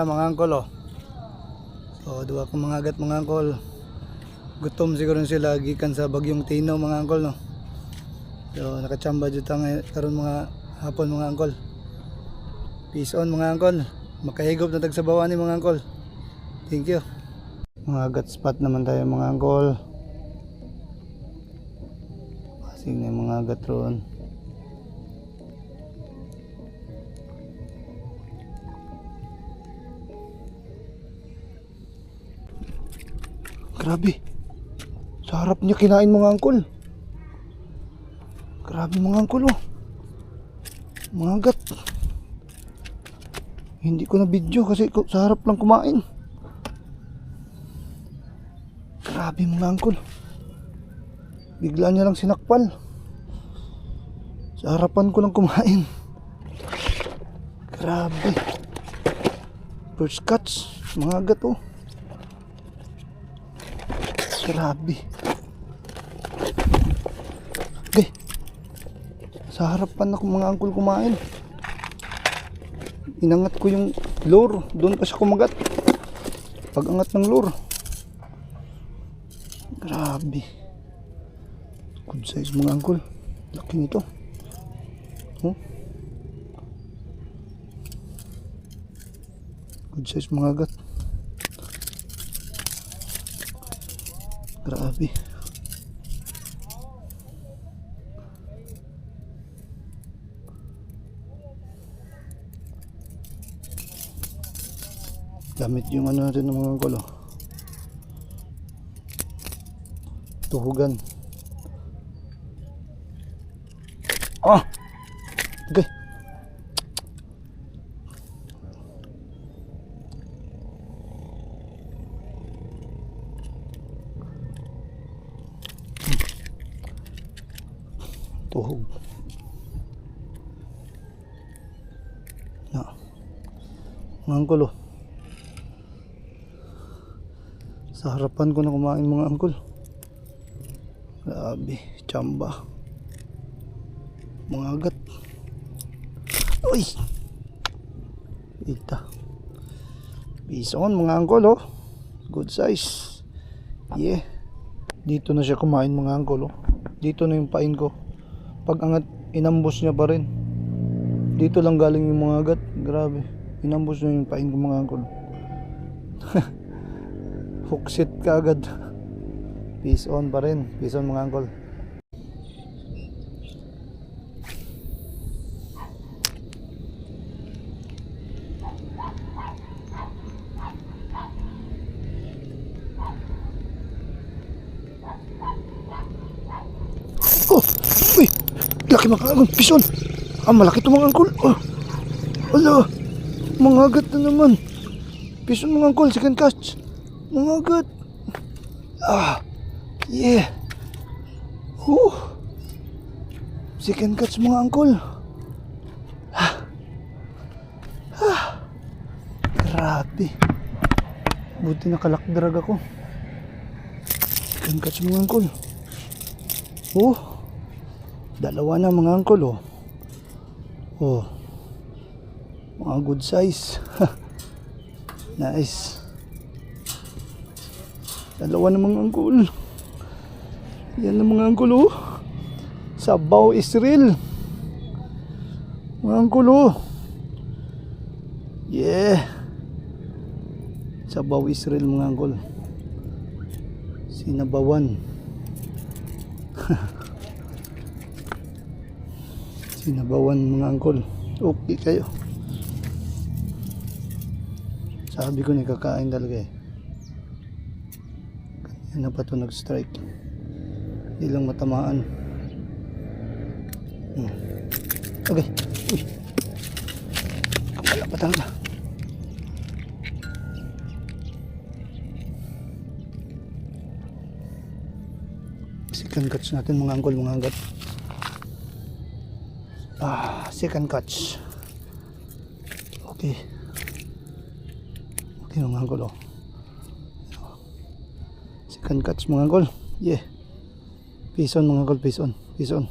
Mga angkol oh. So duwa kong mga agat mga angkol. Gutom siguro sila gikan sa bagyong Tino mga angkol no. So nakachamba jud ta karon mga hapon mga angkol. Peace on mga angkol. Makahigop na tag sa bawan ni mga angkol. Thank you. Mga agat spot naman tayo mga angkol. Pasing na mga agat ron. Grabe. Sa harap niya kinain mga angkol. Grabe mga angkol oh. Mga agat. Hindi ko na video kasi sa harap lang kumain. Grabe mga angkol. Bigla niya lang sinakpal. Sa harapan ko lang kumain. Grabe. First catch. Mga agat oh. Grabe. Okay. Sa harapan ako mga angkol kumain. Inangat ko yung lure. Doon pa siya kumagat. Pag angat ng lure. Grabe. Good size mga angkol. Laki nito. Oh. Good size mga agat. Grabe. Gamit yung ano natin ng mga angkol oh. Tuhugan. Ah! Okay. Tuhog. Na. Mga angkol oh. Sa harapan ko na kumain mga angkol. Grabe, tsamba. Mga agat. Uy! Ita. Peace on mga angkol oh. Good size. Yeah. Dito na siya kumain mga angkol oh. Dito na yung pain ko. Pag angat, inambos niya pa rin. Dito lang galing yung mga agat. Grabe. Inambos niya yung pain ko mga angkol. Hooksit ka agad. Peace on pa rin. Peace on mga angkol. Oh! Uy! Laki mga angkol. Peace on. Malaki ito mga angkol. Oh! Ala! Mga agat na naman. Peace on mga angkol. Second catch. Mga agat. Yeah. Second catch mga angkol. Grabe. Buti nakalakdrag ako. Second catch mga angkol. Dalawa na mga angkol mga good size. Nice. Dalawa na mga angkol. Yan na mga angkol Sabaw Israel. Mga angkol Yeah. Sabaw Israel mga angkol. Sinabawan. Sinabawan mga angkol. Okay kayo. Sabi ko kakain talaga Yan na pa ito nag-strike. Hindi lang matamaan. Okay. Uy. Wala pa talaga. Second catch natin mga angkol, mga angkat. Second catch. Okay. Okay mga angkol Second catch mga angkol. Yeah. Peace on mga angkol, peace on. Peace on.